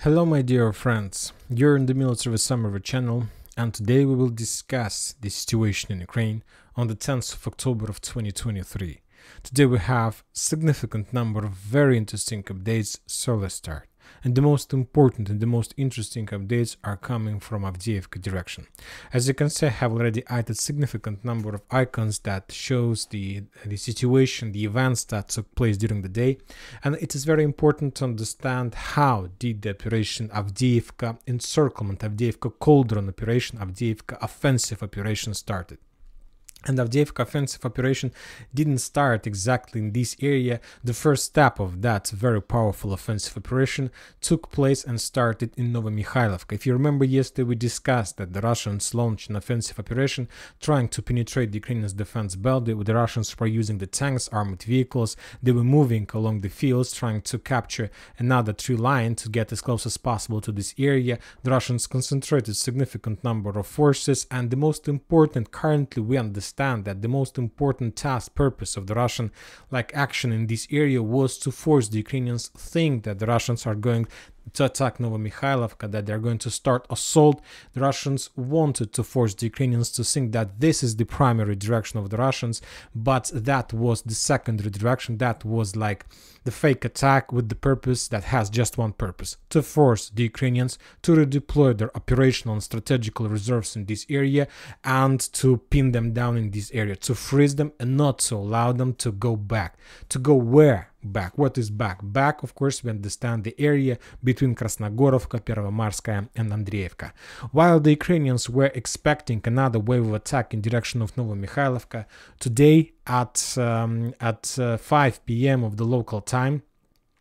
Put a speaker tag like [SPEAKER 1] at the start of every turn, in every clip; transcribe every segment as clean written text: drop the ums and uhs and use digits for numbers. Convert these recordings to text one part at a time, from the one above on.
[SPEAKER 1] Hello my dear friends, you're in the Military Summary channel, and today we will discuss the situation in Ukraine on the 10th of October of 2023. Today we have significant number of very interesting updates, so let's start. And the most important and the most interesting updates are coming from Avdiivka direction. As you can see, I have already added significant number of icons that shows the situation, the events that took place during the day. And it is very important to understand how did the operation Avdiivka encirclement, Avdiivka cauldron operation, Avdiivka offensive operation started. And Avdiivka offensive operation didn't start exactly in this area. The first step of that very powerful offensive operation took place and started in Novomykhailovka. If you remember, yesterday we discussed that the Russians launched an offensive operation trying to penetrate the Ukrainian defense belt. The Russians were using the tanks, armored vehicles. They were moving along the fields trying to capture another tree line to get as close as possible to this area. The Russians concentrated significant number of forces, and the most important, currently we understand that the most important task purpose of the Russian action in this area was to force the Ukrainians think that the Russians are going to attack Novomykhailovka, that they're going to start assault. The Russians wanted to force the Ukrainians to think that this is the primary direction of the Russians, but that was the secondary direction. That was like the fake attack with the purpose that has just one purpose: to force the Ukrainians to redeploy their operational and strategical reserves in this area and to pin them down in this area, to freeze them and not to allow them to go back. To go where? Back. What is back? Back, of course, we understand the area between Krasnogorovka, Pervomarskaya and Andreevka. While the Ukrainians were expecting another wave of attack in direction of Novomykhailovka, today at 5 p.m. of the local time,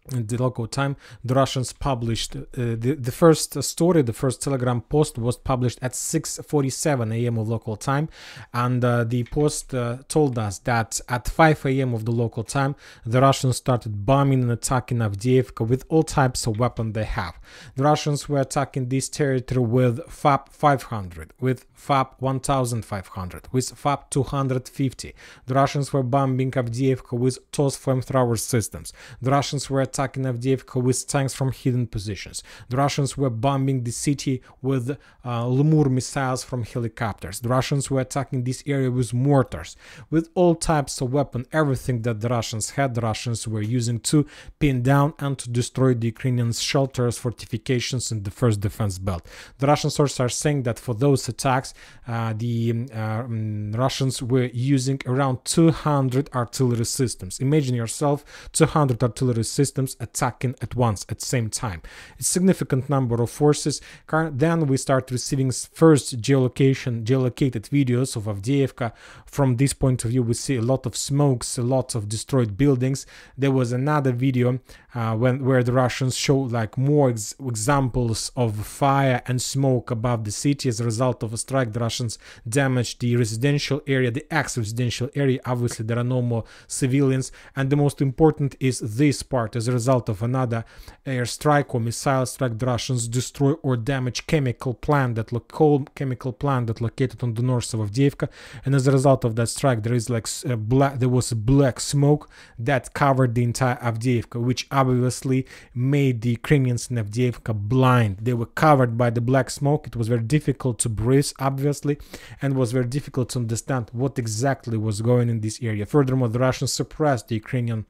[SPEAKER 1] the Russians published the first story, the first telegram post was published at 6:47 a.m. of local time, and the post told us that at 5 a.m. of the local time, the Russians started bombing and attacking Avdiivka with all types of weapons they have. The Russians were attacking this territory with FAP 500, with FAP 1500, with FAP 250. The Russians were bombing Avdiivka with TOS flamethrower systems. The Russians were attacking Avdiivka with tanks from hidden positions. The Russians were bombing the city with Lemur missiles from helicopters. The Russians were attacking this area with mortars, with all types of weapons. Everything that the Russians had, the Russians were using to pin down and to destroy the Ukrainian shelters, fortifications in the first defense belt. The Russian sources are saying that for those attacks, the Russians were using around 200 artillery systems. Imagine yourself 200 artillery systems attacking at once, at the same time. It's a significant number of forces. Then we start receiving first geolocated videos of Avdiivka. From this point of view, we see a lot of smokes, a lot of destroyed buildings. There was another video where the Russians show more examples of fire and smoke above the city. As a result of a strike, the Russians damaged the residential area, the ex-residential area. Obviously, there are no more civilians, and the most important is this part. As a result of another airstrike or missile strike, the Russians destroy or damage chemical plant that located on the north of Avdiivka, and as a result of that strike, there is there was black smoke that covered the entire Avdiivka, which obviously made the Ukrainians in Avdiivka blind. They were covered by the black smoke. It was very difficult to breathe, obviously, and was very difficult to understand what exactly was going in this area. Furthermore, the Russians suppressed the Ukrainian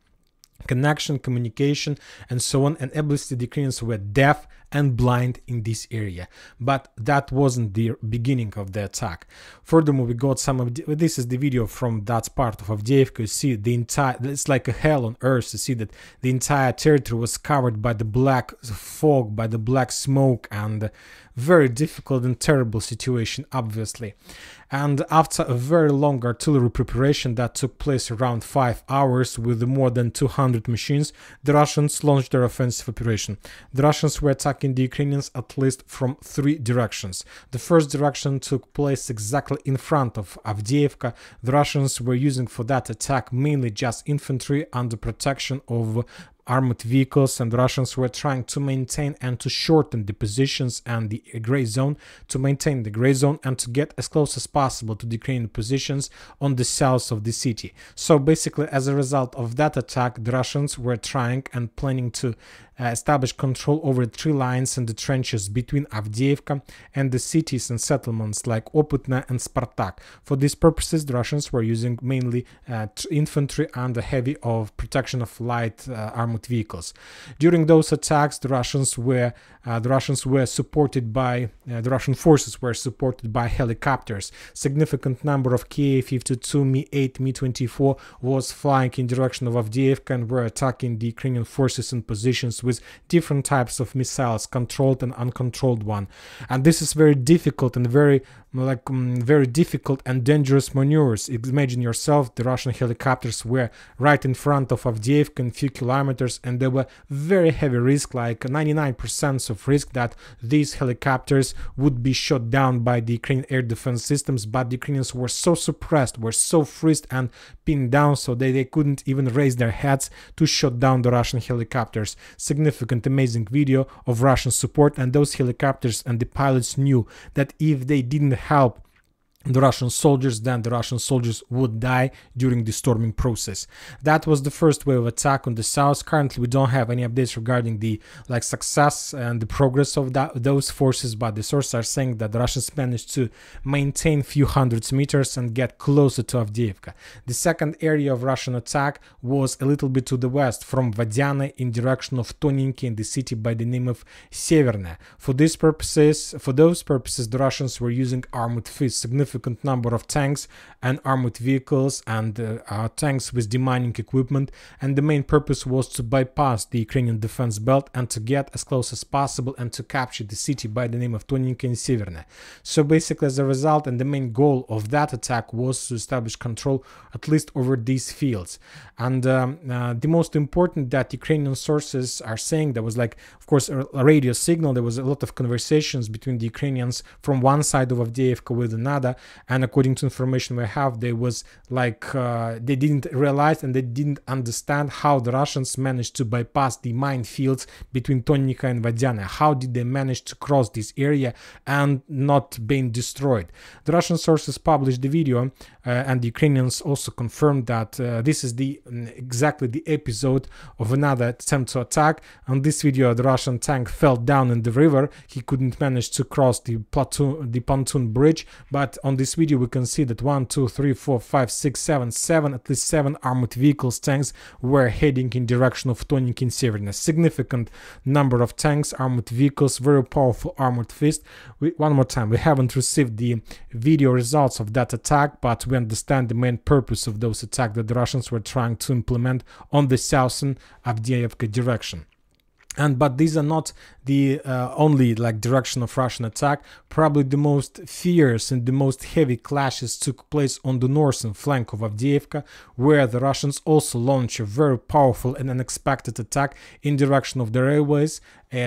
[SPEAKER 1] connection, communication, and so on, and obviously the Ukrainians were deaf and blind in this area. But that wasn't the beginning of the attack. Furthermore, we got some of this is the video from that part of Avdiivka. You see the entire, it's like a hell on earth. You see that the entire territory was covered by the black fog, by the black smoke, and very difficult and terrible situation, obviously. And after a very long artillery preparation that took place around 5 hours with more than 200 machines, the Russians launched their offensive operation. The Russians were attacking the Ukrainians at least from 3 directions. The first direction took place exactly in front of Avdiivka. The Russians were using for that attack mainly just infantry under protection of armored vehicles, and the Russians were trying to maintain and to shorten the positions and the gray zone, to maintain the gray zone and to get as close as possible to the Ukrainian positions on the south of the city. So basically, as a result of that attack, the Russians were trying and planning to establish control over 3 lines in the trenches between Avdiivka and the cities and settlements like Oputna and Spartak. For these purposes, the Russians were using mainly infantry and the heavy of protection of light armored vehicles. During those attacks, the Russian forces were supported by helicopters. Significant number of Ka-52, Mi-8, Mi-24 was flying in direction of Avdiivka and were attacking the Ukrainian forces in positions with different types of missiles, controlled and uncontrolled one. And this is very difficult and very difficult and dangerous maneuvers. Imagine yourself, the Russian helicopters were right in front of Avdiivka in a few kilometers, and there were very heavy risk, like 99% of risk that these helicopters would be shot down by the Ukrainian air defense systems, but the Ukrainians were so suppressed, were so freezed and pinned down, so they couldn't even raise their heads to shut down the Russian helicopters. Significant, amazing video of Russian support, and those helicopters and the pilots knew that if they didn't help the Russian soldiers, then the Russian soldiers would die during the storming process. That was the first wave of attack on the south. Currently, we don't have any updates regarding the success and the progress of those forces, but the sources are saying that the Russians managed to maintain few hundreds meters and get closer to Avdiivka. The second area of Russian attack was a little bit to the west, from Vodyane in direction of Toninki, in the city by the name of Severne. For those purposes, the Russians were using armored fists, significant number of tanks and armored vehicles and tanks with demining equipment, and the main purpose was to bypass the Ukrainian defense belt and to get as close as possible and to capture the city by the name of Toninka and Severne. So basically, as a result, and the main goal of that attack was to establish control at least over these fields. And the most important that Ukrainian sources are saying, there was of course a radio signal, there was a lot of conversations between the Ukrainians from one side of Avdiivka with another, and according to information we have, they was they didn't realize and they didn't understand how the Russians managed to bypass the minefields between Tonika and Vodyane. How did they manage to cross this area and not being destroyed? The Russian sources published the video, and the Ukrainians also confirmed that this is exactly the episode of another attempt to attack. On this video, the Russian tank fell down in the river. He couldn't manage to cross the pontoon bridge, but on this video we can see that 1, 2, 3, 4, 5, 6, 7, at least 7 armored vehicles, tanks were heading in direction of Tonik in Severne. Significant number of tanks, armored vehicles, very powerful armored fist. One more time, we haven't received the video results of that attack, but we understand the main purpose of those attacks that the Russians were trying to implement on the southern Avdiivka direction. But these are not the only direction of Russian attack. Probably the most fierce and the most heavy clashes took place on the northern flank of Avdiivka, where the Russians also launched a very powerful and unexpected attack in direction of the railways,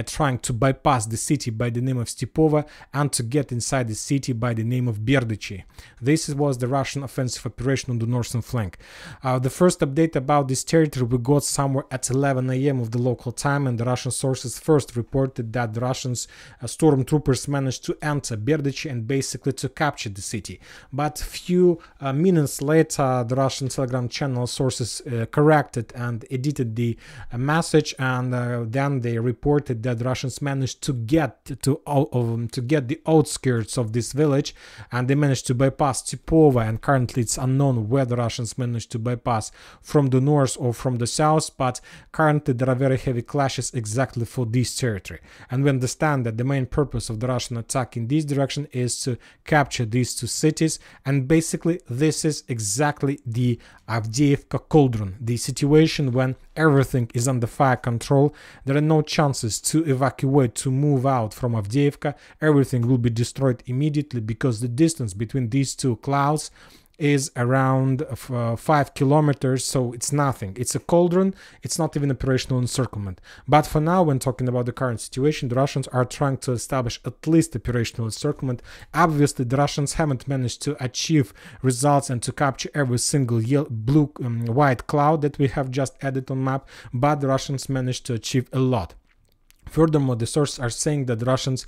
[SPEAKER 1] trying to bypass the city by the name of Stepova and to get inside the city by the name of Berdichi. This was the Russian offensive operation on the northern flank. The first update about this territory we got somewhere at 11 AM of the local time, and the Russian sources first reported that the Russian stormtroopers managed to enter Berdichi and basically to capture the city. But few minutes later, the Russian Telegram channel sources corrected and edited the message, and then they reported that the Russians managed to get the outskirts of this village, and they managed to bypass Stepova, and currently it's unknown where the Russians managed to bypass, from the north or from the south, but currently there are very heavy clashes exactly for this territory. And we understand that the main purpose of the Russian attack in this direction is to capture these two cities, and basically this is exactly the Avdiivka cauldron, the situation when everything is under fire control. There are no chances to evacuate, to move out from Avdiivka. Everything will be destroyed immediately because the distance between these two clouds is around 5 kilometers, so it's nothing. It's a cauldron, it's not even operational encirclement. But for now, when talking about the current situation, the Russians are trying to establish at least operational encirclement. Obviously, the Russians haven't managed to achieve results and to capture every single white cloud that we have just added on map, but the Russians managed to achieve a lot. Furthermore, the sources are saying that the Russians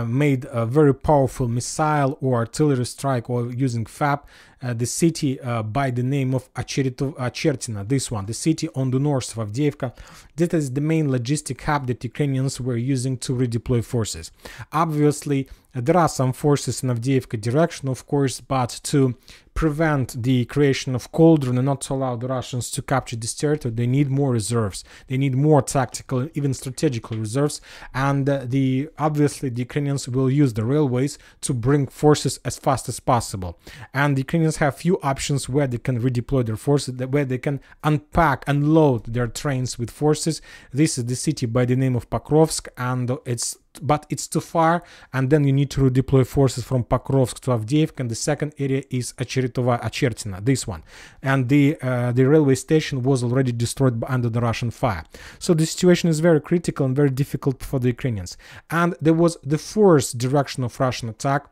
[SPEAKER 1] made a very powerful missile or artillery strike or using FAB, the city by the name of Achertina, this one, the city on the north of Avdiivka. That is the main logistic hub that Ukrainians were using to redeploy forces. Obviously, there are some forces in Avdiivka direction, of course, but to prevent the creation of cauldron and not to allow the Russians to capture this territory, they need more reserves. They need more tactical, even strategical reserves. And obviously the Ukrainians will use the railways to bring forces as fast as possible. And the Ukrainians have few options where they can redeploy their forces, where they can unload their trains with forces. This is the city by the name of Pokrovsk, and but it's too far, and then you need to redeploy forces from Pokrovsk to Avdiivka, and the second area is Achertina, this one. And the railway station was already destroyed under the Russian fire. So the situation is very critical and very difficult for the Ukrainians. And there was the fourth direction of Russian attack,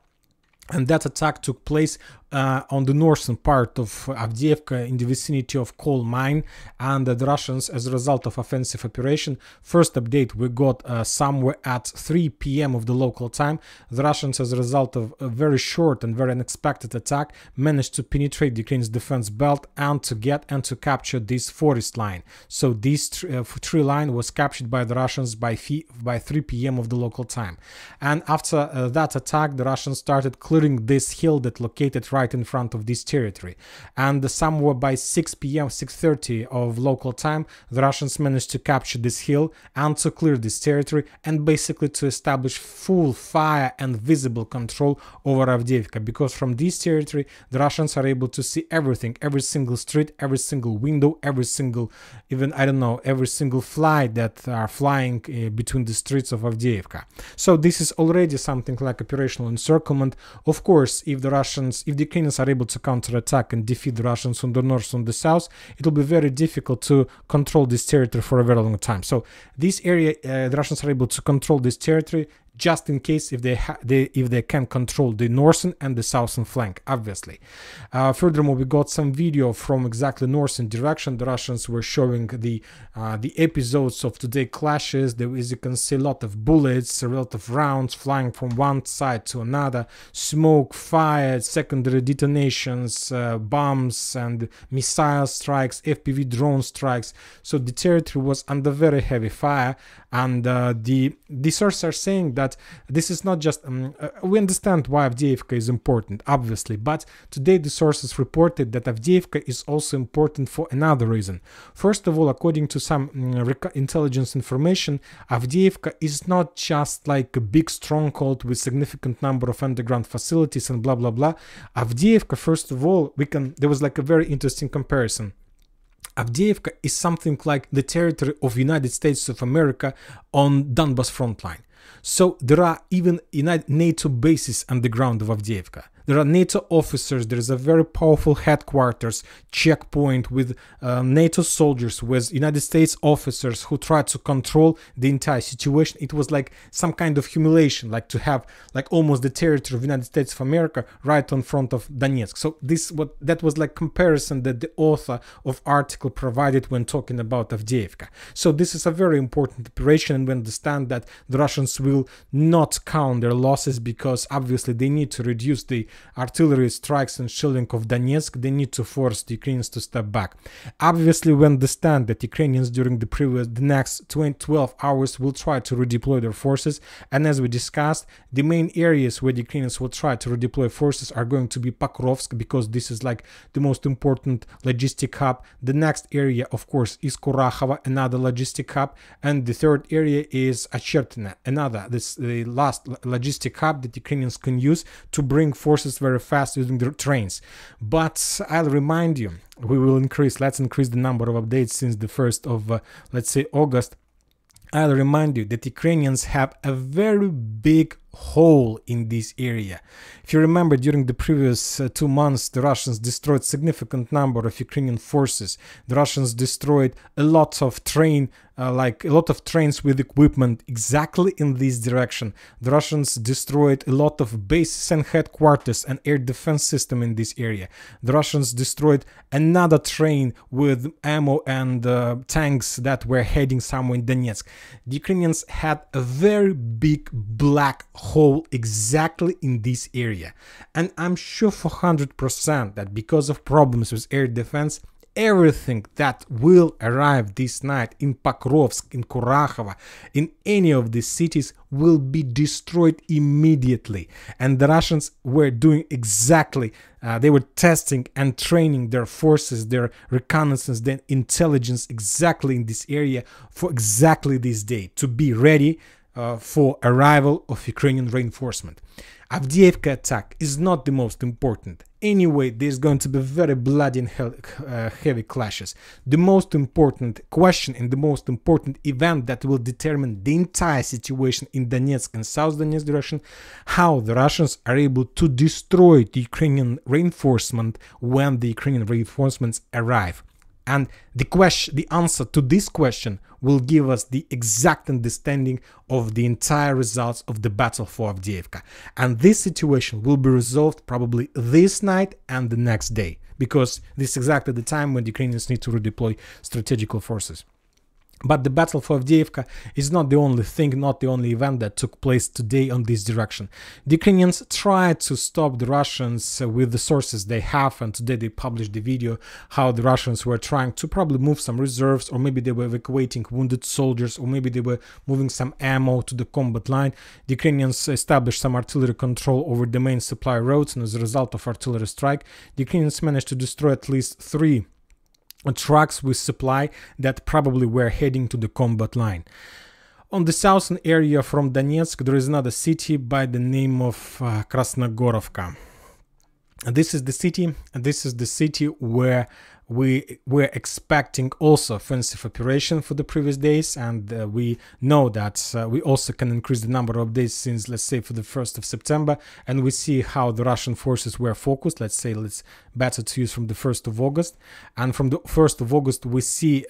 [SPEAKER 1] and that attack took place on the northern part of Avdiivka in the vicinity of coal mine, and the Russians, as a result of offensive operation, first update we got somewhere at 3 p.m. of the local time. The Russians, as a result of a very short and very unexpected attack, managed to penetrate the Ukraine's defense belt and to capture this forest line. So this tree line was captured by the Russians by 3 p.m. of the local time. And after that attack, the Russians started clearing this hill that located right in front of this territory. And somewhere by 6 p.m., 6:30 of local time, the Russians managed to capture this hill and to clear this territory and basically to establish full fire and visible control over Avdiivka, because from this territory the Russians are able to see everything, every single street, every single window, every single, even, I don't know, every single fly that are flying between the streets of Avdiivka. So this is already something like operational encirclement. Of course, if the Ukrainians are able to counterattack and defeat the Russians on the north, on the south, it will be very difficult to control this territory for a very long time. So this area, the Russians are able to control this territory just in case if they can control the northern and the southern flank, obviously. Furthermore, we got some video from exactly northern direction. The Russians were showing the episodes of today's clashes. There, as you can see, a lot of bullets, a lot of rounds flying from one side to another, smoke, fire, secondary detonations, bombs and missile strikes, FPV drone strikes. So the territory was under very heavy fire, and the sources are saying that this is not just we understand why Avdiivka is important, obviously, but today the sources reported that Avdiivka is also important for another reason. First of all, according to some intelligence information, Avdiivka is not just like a big stronghold with significant number of underground facilities and blah blah blah. Avdiivka, first of all, there was like a very interesting comparison. Avdiivka is something like the territory of United States of America on Donbas front line. So there are even NATO bases on the ground of Avdiivka. There are NATO officers, there is a very powerful headquarters, checkpoint with NATO soldiers, with United States officers who try to control the entire situation. It was like some kind of humiliation, like to have like almost the territory of United States of America right in front of Donetsk. So that was like comparison that the author of article provided when talking about Avdiivka. So this is a very important operation, and we understand that the Russians will not count their losses, because obviously they need to reduce the artillery strikes and shelling of Donetsk. They need to force the Ukrainians to step back. Obviously, we understand that Ukrainians during the next 12 hours will try to redeploy their forces, and as we discussed, the main areas where the Ukrainians will try to redeploy forces are going to be Pokrovsk, because this is like the most important logistic hub. The next area, of course, is Kurakhova, another logistic hub, and the third area is Achertina, the last logistic hub that Ukrainians can use to bring forces very fast using their trains. But I'll remind you, let's increase the number of updates since the 1st of let's say August. I'll remind you that Ukrainians have a very big hole in this area. If you remember, during the previous 2 months, the Russians destroyed significant number of Ukrainian forces. The Russians destroyed a lot of trains with equipment exactly in this direction. The Russians destroyed a lot of bases and headquarters and air defense system in this area. The Russians destroyed another train with ammo and tanks that were heading somewhere in Donetsk. The Ukrainians had a very big black hole exactly in this area. And I'm sure for 100% that because of problems with air defense, everything that will arrive this night in Pokrovsk, in Kurakhova, in any of these cities will be destroyed immediately. And the Russians were doing exactly, they were testing and training their forces, their reconnaissance, their intelligence exactly in this area for exactly this day, to be ready for arrival of Ukrainian reinforcement. Avdiivka attack is not the most important. Anyway, there's going to be very bloody and heavy clashes. The most important question and the most important event that will determine the entire situation in Donetsk and South Donetsk direction, how the Russians are able to destroy the Ukrainian reinforcement when the Ukrainian reinforcements arrive. And the answer to this question will give us the exact understanding of the entire results of the battle for Avdiivka. And this situation will be resolved probably this night and the next day, because this is exactly the time when the Ukrainians need to redeploy strategical forces. But the battle for Avdiivka is not the only thing, not the only event that took place today on this direction. The Ukrainians tried to stop the Russians with the sources they have, and today they published the video how the Russians were trying to probably move some reserves, or maybe they were evacuating wounded soldiers, or maybe they were moving some ammo to the combat line. The Ukrainians established some artillery control over the main supply roads, and as a result of artillery strike, the Ukrainians managed to destroy at least 3 trucks with supply that probably were heading to the combat line. On the southern area from Donetsk, there is another city by the name of Krasnogorovka. And this is the city where we were expecting also offensive operation for the previous days, and we know that we also can increase the number of days since, let's say, for the 1st of September, and we see how the Russian forces were focused. Let's say it's better to use from the 1st of August, and from the 1st of August we see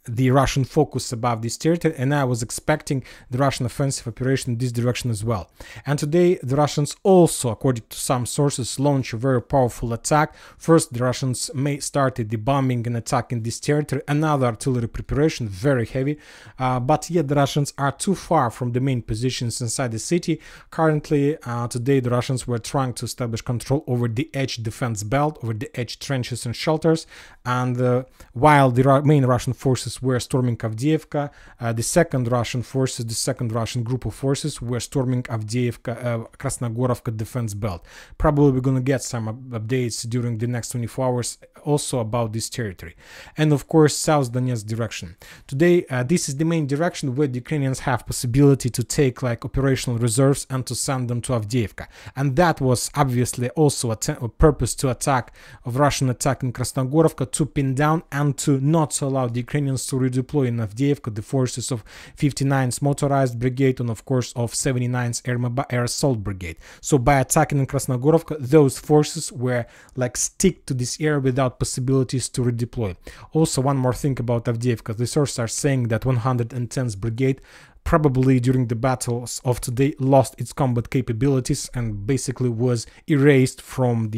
[SPEAKER 1] the Russian focus above this territory, and I was expecting the Russian offensive operation in this direction as well. And today the Russians also, according to some sources, launched a very powerful attack. First, the Russians started the bombing and attack in this territory, another artillery preparation, very heavy, but yet the Russians are too far from the main positions inside the city. Currently, today the Russians were trying to establish control over the edge defense belt, over the edge trenches and shelters, and while the main Russian forces were storming Avdiivka, the second Russian group of forces were storming Avdiivka, Krasnogorovka defense belt. Probably we're gonna get some updates during the next 24 hours also about this territory. And of course, South Donetsk direction. Today, this is the main direction where the Ukrainians have possibility to take like operational reserves and to send them to Avdiivka. And that was obviously also a purpose to attack, of Russian attack in Krasnogorovka, to pin down and to not allow the Ukrainians to redeploy in Avdiivka the forces of 59th Motorized Brigade and of course of 79th Air Assault Brigade. So by attacking in Krasnogorovka, those forces were like stick to this area without possibilities to redeploy. Also, one more thing about Avdiivka, the sources are saying that 110th Brigade probably during the battles of today lost its combat capabilities and basically was erased from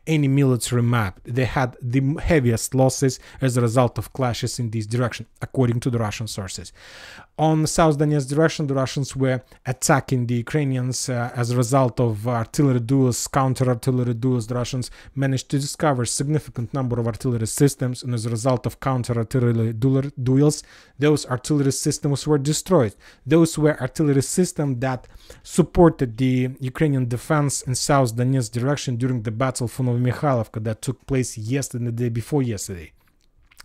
[SPEAKER 1] any military map. They had the heaviest losses as a result of clashes in this direction, according to the Russian sources. On South Donetsk direction, the Russians were attacking the Ukrainians as a result of artillery duels, counter-artillery duels. The Russians managed to discover a significant number of artillery systems, and as a result of counter-artillery duels, those artillery systems were destroyed. Those were artillery systems that supported the Ukrainian defense in South Donetsk direction during the battle for Novomikhailivka that took place yesterday, the day before yesterday.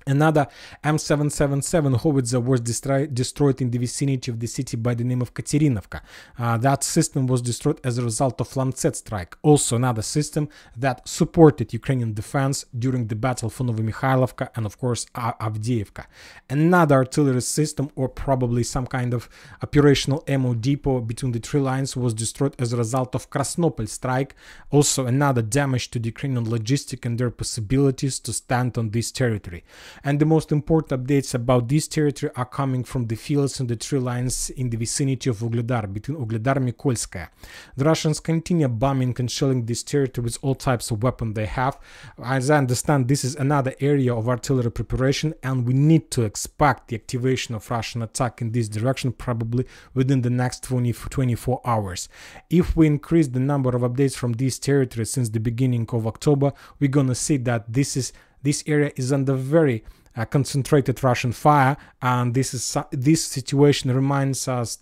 [SPEAKER 1] Another M777 howitzer was destroyed in the vicinity of the city by the name of Katerinovka. That system was destroyed as a result of Lancet strike. Also another system that supported Ukrainian defense during the battle for Novomikhailivka and of course Avdiivka. Another artillery system, or probably some kind of operational ammo depot between the three lines, was destroyed as a result of Krasnopol strike. Also another damage to the Ukrainian logistic and their possibilities to stand on this territory. And the most important updates about this territory are coming from the fields and the tree lines in the vicinity of Ugledar, between Ugledar and Mikolskaya. The Russians continue bombing and shelling this territory with all types of weapons they have. As I understand, this is another area of artillery preparation, and we need to expect the activation of Russian attack in this direction probably within the next 24 hours. If we increase the number of updates from this territory since the beginning of October, we're gonna see that this area is under very concentrated Russian fire, and this situation reminds us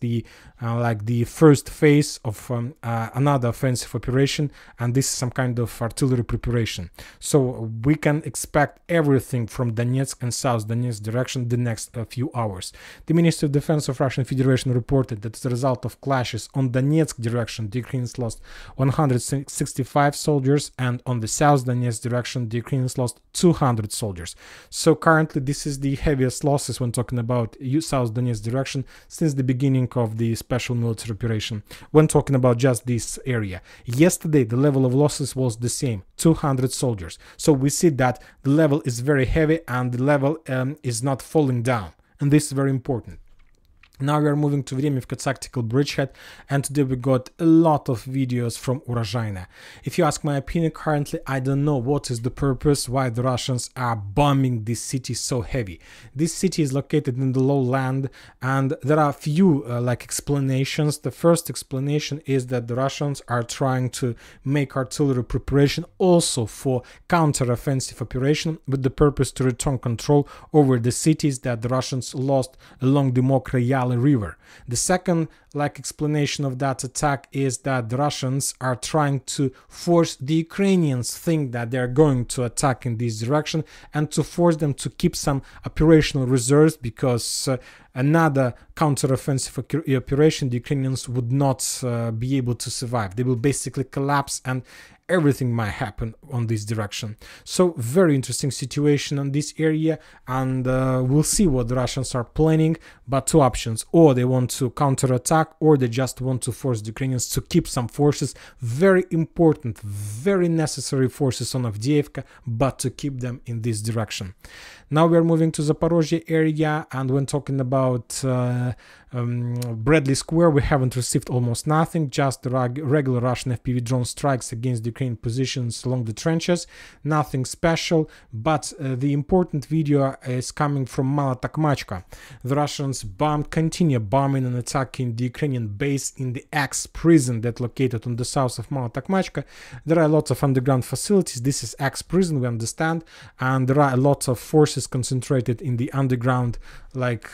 [SPEAKER 1] like the first phase of another offensive operation, and this is some kind of artillery preparation. So we can expect everything from Donetsk and South Donetsk direction the next few hours. The Ministry of Defense of Russian Federation reported that as a result of clashes on Donetsk direction, the Ukrainians lost 165 soldiers, and on the South Donetsk direction, the Ukrainians lost 200 soldiers. So currently this is the heaviest losses when talking about South Donetsk direction since the beginning of the special military operation, when talking about just this area. Yesterday the level of losses was the same, 200 soldiers. So we see that the level is very heavy and the level is not falling down, and this is very important. Now we are moving to Vremivka tactical bridgehead, and today we got a lot of videos from Urozhaina. If you ask my opinion, currently I don't know what is the purpose why the Russians are bombing this city so heavy. This city is located in the lowland, and there are few explanations. The first explanation is that the Russians are trying to make artillery preparation also for counter-offensive operation with the purpose to return control over the cities that the Russians lost along the Mokra River. The second explanation of that attack is that the Russians are trying to force the Ukrainians think that they're going to attack in this direction, and to force them to keep some operational reserves, because another counter-offensive operation the Ukrainians would not be able to survive. They will basically collapse and everything might happen on this direction. So very interesting situation on this area, and we'll see what the Russians are planning. But two options: or they want to counterattack, or they just want to force the Ukrainians to keep some forces, very important, very necessary forces on Avdiivka, but to keep them in this direction. Now we are moving to Zaporozhye area, and when talking about Bradley Square, we haven't received almost nothing, just the regular Russian FPV drone strikes against the Ukrainian positions along the trenches, nothing special. But the important video is coming from Mala Takhmachka. The Russians continue bombing and attacking the Ukrainian base in the ex-prison that located on the south of Mala Takhmachka. There are lots of underground facilities. This is ex-prison, we understand, and there are lots of forces concentrated in the underground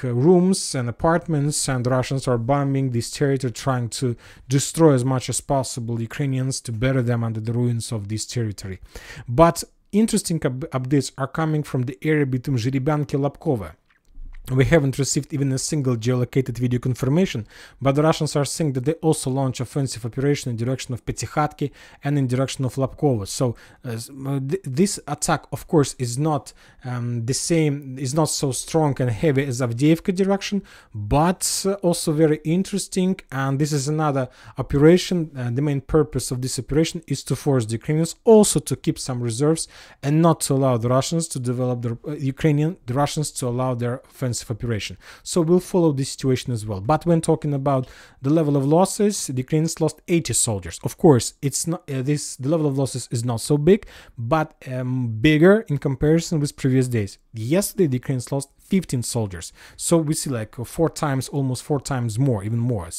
[SPEAKER 1] rooms and apartments, and the Russians are bombing this territory, trying to destroy as much as possible Ukrainians to bury them under the ruins of this territory. But interesting updates are coming from the area between Zhiribyanki and Lapkova. We haven't received even a single geolocated video confirmation, but the Russians are saying that they also launch offensive operation in direction of Petykhatki and in direction of Lapkova. So this attack, of course, is not the same, is not so strong and heavy as Avdiivka direction, but also very interesting. And this is another operation. The main purpose of this operation is to force the Ukrainians also to keep some reserves and not to allow the Russians to develop the Russians to allow their offensive operation. So we'll follow this situation as well. But when talking about the level of losses, the Ukrainians lost 80 soldiers. Of course, it's not the level of losses is not so big, but bigger in comparison with previous days. Yesterday the Ukrainians lost 15 soldiers. So we see almost four times more, even more.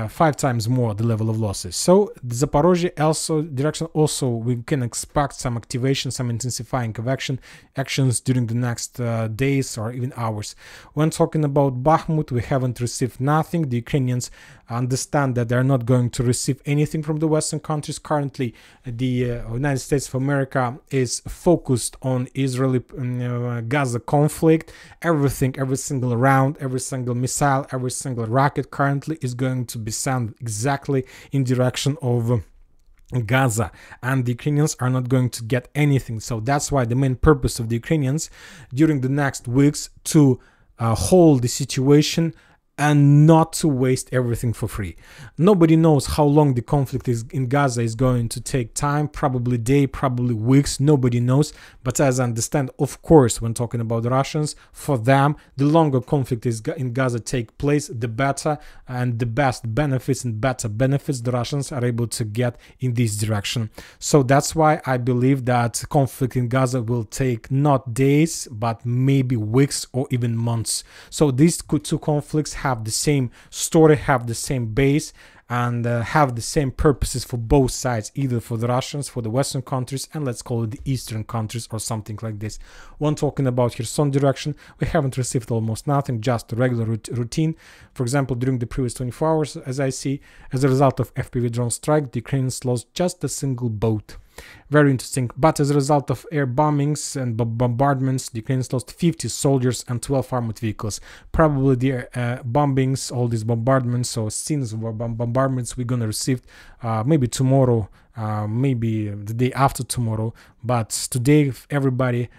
[SPEAKER 1] 5 times more the level of losses. So the Zaporozhye direction also we can expect some activation, some intensifying of actions during the next days or even hours. When talking about Bakhmut, we haven't received nothing. The Ukrainians understand that they're not going to receive anything from the Western countries. Currently, the United States of America is focused on Israeli-Gaza conflict. Everything, every single round, every single missile, every single rocket currently is going to be sent exactly in direction of Gaza, and the Ukrainians are not going to get anything. So that's why the main purpose of the Ukrainians during the next weeks to hold the situation and not to waste everything for free. Nobody knows how long the conflict in Gaza is going to take time, probably day, probably weeks, nobody knows. But as I understand, of course, when talking about the Russians, for them, the longer conflict is in Gaza take place, the better and the best benefits and better benefits the Russians are able to get in this direction. So that's why I believe that conflict in Gaza will take not days, but maybe weeks or even months. So these two conflicts have the same story, have the same base, and have the same purposes for both sides, either for the Russians, for the Western countries, and let's call it the Eastern countries or something like this. When talking about Kherson direction, we haven't received almost nothing, just a regular routine. For example, during the previous 24 hours, as I see, as a result of FPV drone strike, the Ukrainians lost just a single boat. Very interesting. But as a result of air bombings and bombardments, the Ukrainians lost 50 soldiers and 12 armored vehicles. Probably the bombings, all these bombardments or scenes of bombardments we're gonna receive maybe tomorrow, maybe the day after tomorrow. But today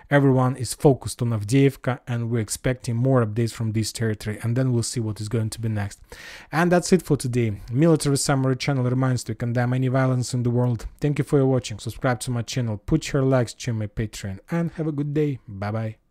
[SPEAKER 1] everyone is focused on Avdiivka, and we're expecting more updates from this territory, and then we'll see what is going to be next. And that's it for today. Military Summary channel reminds to condemn any violence in the world. Thank you for your watching. Subscribe to my channel, put your likes to my Patreon, and have a good day. Bye bye.